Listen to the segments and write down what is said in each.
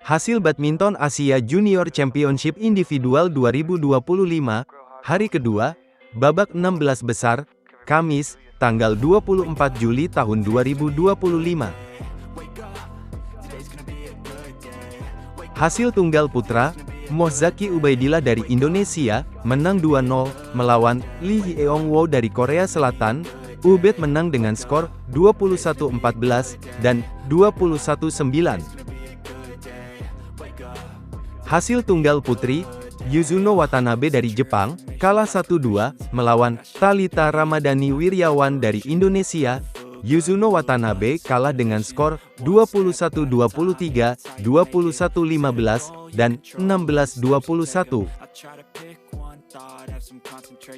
Hasil Badminton Asia Junior Championship Individual 2025, hari kedua, babak 16 besar, Kamis, tanggal 24 Juli tahun 2025. Hasil tunggal putra, Mohzaki Ubaidillah dari Indonesia, menang 2-0, melawan Lee Hyeong-woo dari Korea Selatan. Ubed menang dengan skor 21-14, dan 21-9. Hasil tunggal putri, Yuzuno Watanabe dari Jepang, kalah 1-2, melawan Thalita Ramadhani Wiryawan dari Indonesia. Yuzuno Watanabe kalah dengan skor 21-23, 21-15, dan 16-21.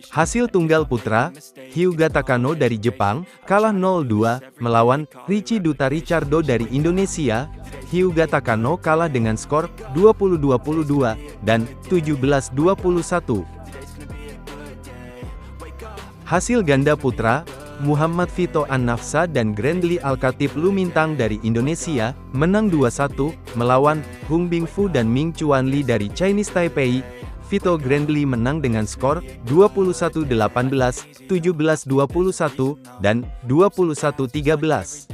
Hasil tunggal putra, Hyuga Takano dari Jepang, kalah 0-2, melawan Richie Duta Richardo dari Indonesia. Hyuga Takano kalah dengan skor 20-22, dan 17-21. Hasil ganda putra, Muhammad Vito An-Nafsa dan Grandly Alkatib Lumintang dari Indonesia, menang 2-1, melawan Hung Bingfu dan Ming Chuanli dari Chinese Taipei. Vito Grandly menang dengan skor 21-18, 17-21, dan 21-13.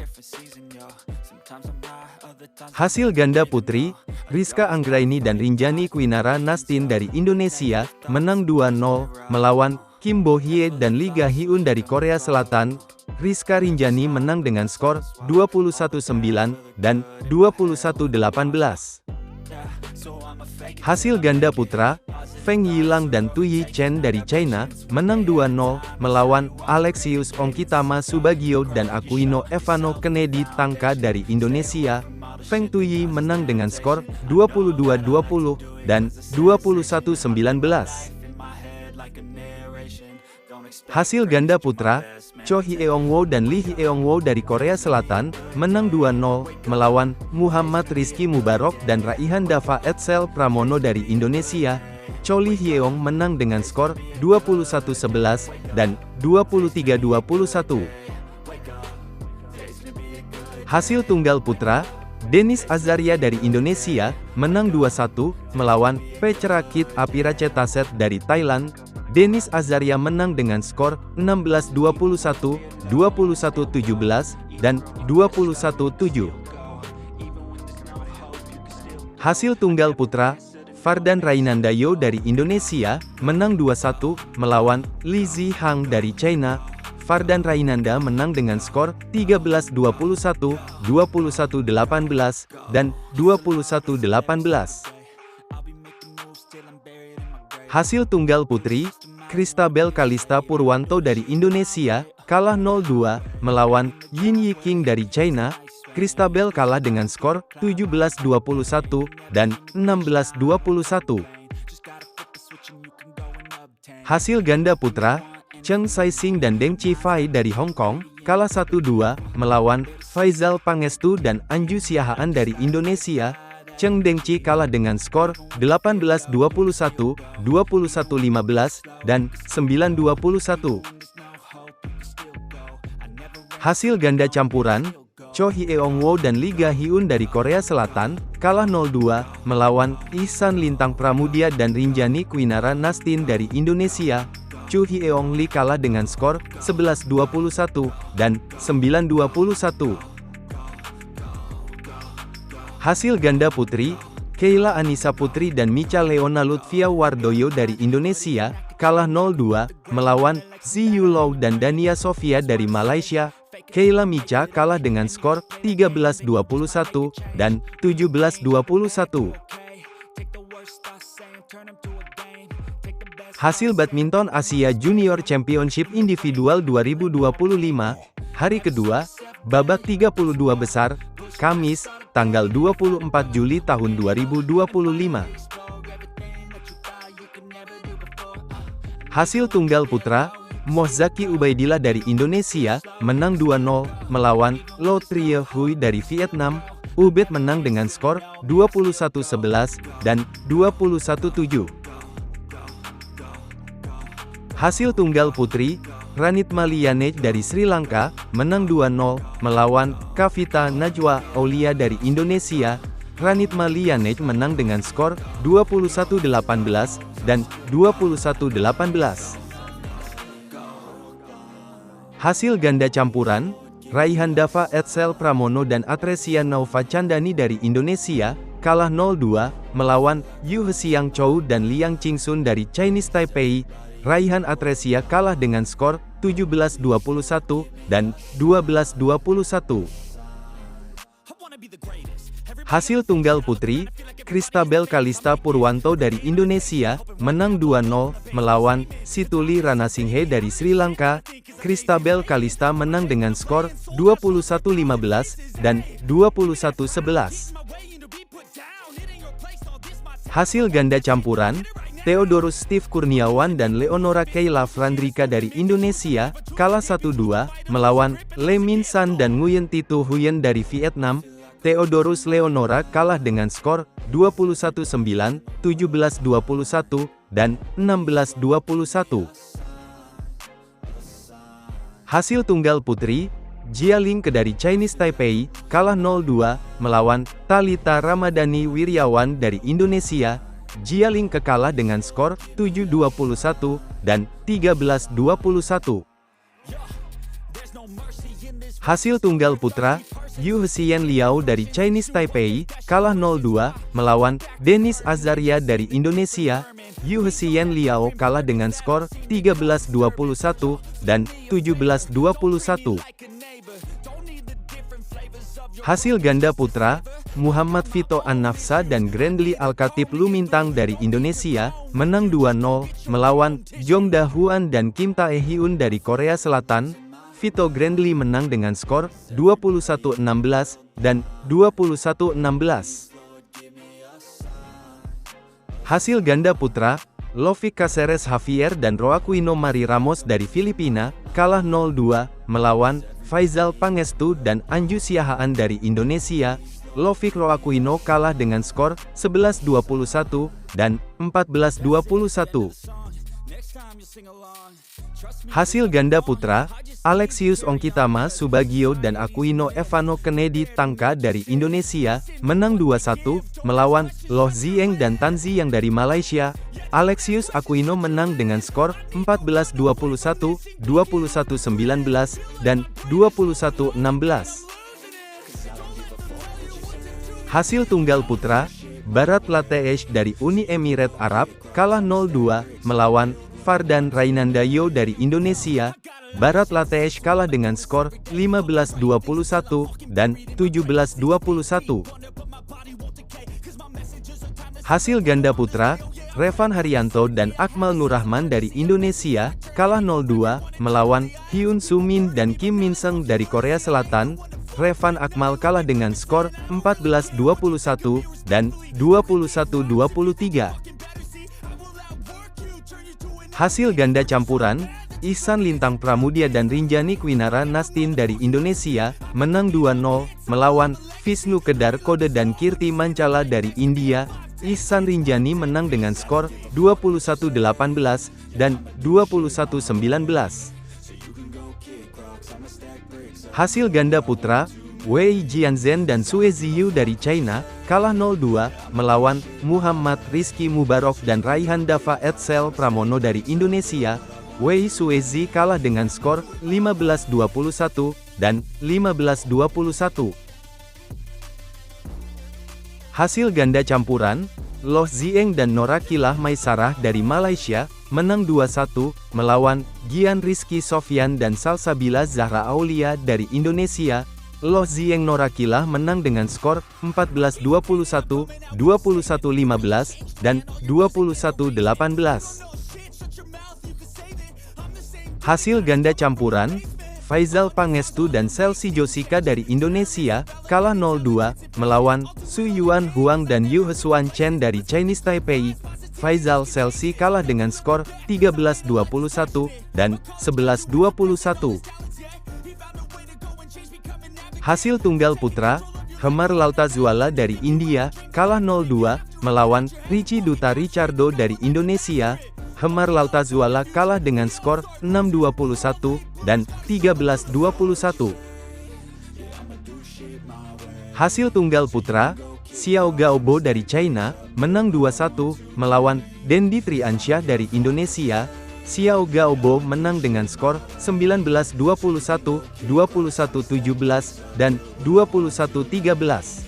Hasil ganda putri, Rizka Anggraini dan Rinjani Kwinara Nastin dari Indonesia, menang 2-0, melawan Kim Bo Hye dan Lee Ga Hyun dari Korea Selatan. Rizka Rinjani menang dengan skor 21-9, dan 21-18. Hasil ganda putra, Feng Yilang dan Tu Yi Chen dari China, menang 2-0, melawan Alexius Ongkitama Subagio dan Aquino Evano Kennedy Tangka dari Indonesia. Feng Tuyi menang dengan skor 22-20, dan 21-19. Hasil ganda putra, Cho Hyeong-woo dan Lee Hyeong-woo dari Korea Selatan, menang 2-0, melawan Muhammad Rizky Mubarok dan Raihan Dava Etsel Pramono dari Indonesia. Cho Lee Hyeong menang dengan skor 21-11, dan 23-21. Hasil tunggal putra, Denis Azaria dari Indonesia, menang 2-1, melawan Pechrakit Apiracetaset dari Thailand. Denis Azaria menang dengan skor 16-21, 21-17, dan 21-7. Hasil tunggal putra, Fardan Rainandayo dari Indonesia, menang 2-1, melawan Li Zihang dari China. Fardan Rainanda menang dengan skor 13-21, 21-18, dan 21-18. Hasil tunggal putri, Christabel Kalista Purwanto dari Indonesia, kalah 0-2, melawan Yin Yiking dari China. Christabel kalah dengan skor 17-21, dan 16-21. Hasil ganda putra, Cheng Saixing dan Deng Chifai dari Hong Kong, kalah 1-2, melawan Faizal Pangestu dan Anju Siahaan dari Indonesia. Cheng Dengchi kalah dengan skor 18-21, 21-15, dan 9-21. Hasil ganda campuran, Cho Hyeong-woo dan Lee Ga Hyun dari Korea Selatan, kalah 0-2, melawan Ihsan Lintang Pramudia dan Rinjani Kwinara Nastin dari Indonesia. Chu Hyeong Lee kalah dengan skor 11-21, dan 9-21. Hasil ganda putri, Keila Anissa Putri dan Micha Leona Lutfia Wardoyo dari Indonesia, kalah 0-2, melawan Ziyu Lau dan Dania Sofia dari Malaysia. Keila Micha kalah dengan skor 13-21, dan 17-21. Hasil Badminton Asia Junior Championship Individual 2025, hari kedua, babak 32 besar, Kamis, tanggal 24 Juli tahun 2025. Hasil tunggal putra, Mohzaki Ubaidillah dari Indonesia, menang 2-0, melawan Lo Trie Huy dari Vietnam. Ubed menang dengan skor 21-11, dan 21-7. Hasil tunggal putri, Ranit Maliyanage dari Sri Lanka, menang 2-0, melawan Kavita Najwa Aulia dari Indonesia. Ranit Maliyanage menang dengan skor 21-18, dan 21-18. Hasil ganda campuran, Raihan Dava Etsel Pramono dan Atresia Naufa Chandani dari Indonesia, kalah 0-2, melawan Yu Hsiang Chou dan Liang Qingsun dari Chinese Taipei. Raihan Atresia kalah dengan skor 17-21, dan 12-21. Hasil tunggal putri, Christabel Kalista Purwanto dari Indonesia, menang 2-0, melawan Situli Ranasinghe dari Sri Lanka. Christabel Kalista menang dengan skor 21-15, dan 21-11. Hasil ganda campuran, Theodorus Steve Kurniawan dan Leonora Kayla Frandrika dari Indonesia, kalah 1-2, melawan Le Min San dan Nguyen Thi Tu Huyen dari Vietnam. Theodorus Leonora kalah dengan skor 21-9, 17-21, dan 16-21. Hasil tunggal putri, Jia Ling dari Chinese Taipei, kalah 0-2, melawan Thalita Ramadhani Wiryawan dari Indonesia. Jia Ling kalah dengan skor 7-21, dan 13-21. Hasil tunggal putra, Yu Hsian Liao dari Chinese Taipei, kalah 0-2, melawan Denis Azaria dari Indonesia. Yu Hsian Liao kalah dengan skor 13-21, dan 17-21. Hasil ganda putra, Muhammad Vito An-Nafsa dan Grandly Al-Khatib Lumintang dari Indonesia, menang 2-0, melawan Jong Da-Huan dan Kim Tae-hyun dari Korea Selatan. Vito Grandly menang dengan skor 21-16, dan 21-16. Hasil ganda putra, Lovic Caceres Javier dan Roaquino Mari Ramos dari Filipina, kalah 0-2, melawan Faizal Pangestu dan Anju Siahaan dari Indonesia. Lovic Roaquino kalah dengan skor 11-21, dan 14-21. Hasil ganda putra, Alexius Ongkitama Subagio dan Aquino Evano Kennedy Tangka dari Indonesia, menang 2-1, melawan Loh Zieng dan Tan Ziyang dari Malaysia. Alexius Aquino menang dengan skor 14-21, 21-19, dan 21-16. Hasil tunggal putra, Bharat Lateesh dari Uni Emirat Arab, kalah 0-2, melawan Fardan Rainandayo dari Indonesia. Bharat Lateesh kalah dengan skor 15-21, dan 17-21. Hasil ganda putra, Revan Haryanto dan Akmal Nurrahman dari Indonesia, kalah 0-2, melawan Hyun Soo Min dan Kim Min Seung dari Korea Selatan. Revan Akmal kalah dengan skor 14-21, dan 21-23. Hasil ganda campuran, Ihsan Lintang Pramudia dan Rinjani Kwinara Nastin dari Indonesia, menang 2-0, melawan Vishnu Kedar Kode dan Kirti Mancala dari India. Ihsan Rinjani menang dengan skor 21-18, dan 21-19. Hasil ganda putra, Wei Jianzhen dan Sue Ziyu dari China, kalah 0-2, melawan Muhammad Rizky Mubarok dan Raihan Dava Etsel Pramono dari Indonesia. Wei Suezi kalah dengan skor 15-21, dan 15-21. Hasil ganda campuran, Loh Zieng dan Norakilah Maisarah dari Malaysia, menang 2-1, melawan Gian Rizky Sofyan dan Salsabila Zahra Aulia dari Indonesia. Loh Zieng Norakilah menang dengan skor 14-21, 21-15, dan 21-18. Hasil ganda campuran, Faizal Pangestu dan Chelsea Josika dari Indonesia, kalah 0-2, melawan Su Yuan Huang dan Yu Hsuan Chen dari Chinese Taipei. Faizal Chelsea kalah dengan skor 13-21, dan 11-21. Hasil tunggal putra, Hemar Laltazuala dari India, kalah 0-2, melawan Richie Duta Richardo dari Indonesia. Hemar Laltazuala kalah dengan skor 6-21 dan 13-21. Hasil tunggal putra, Xiao Gaobo dari China, menang 2-1, melawan Dendi Triansyah dari Indonesia. Xiao Gaobo menang dengan skor 19-21, 21-17, dan 21-13.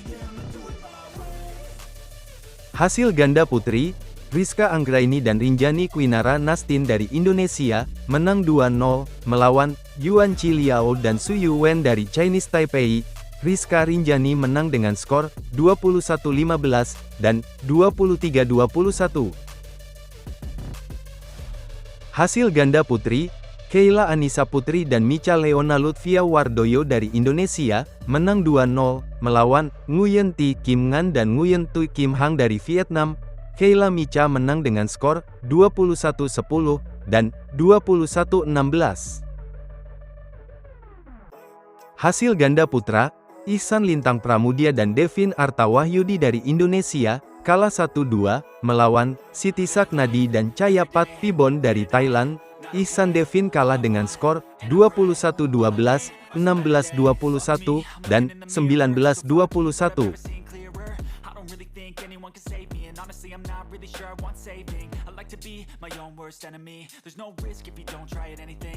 Hasil ganda putri, Rizka Anggraini dan Rinjani Kwinara Nastin dari Indonesia, menang 2-0, melawan Yuan Chi Liao dan Su Yuwen dari Chinese Taipei. Rizka Rinjani menang dengan skor 21-15, dan 23-21. Hasil ganda putri, Keila Anissa Putri dan Micha Leona Lutfia Wardoyo dari Indonesia, menang 2-0, melawan Nguyen Thi Kim Ngan dan Nguyen Thu Kim Hang dari Vietnam. Keila Micha menang dengan skor 21-10, dan 21-16. Hasil ganda putra, Ihsan Lintang Pramudia dan Devin Artawahyudi dari Indonesia, kalah 1-2, melawan Siti Saknadi dan Chayapat Pibon dari Thailand. Ihsan Devin kalah dengan skor 21-12, 16-21, dan 19-21. Honestly, I'm not really sure I want saving. I like to be my own worst enemy. There's no risk if you don't try at anything.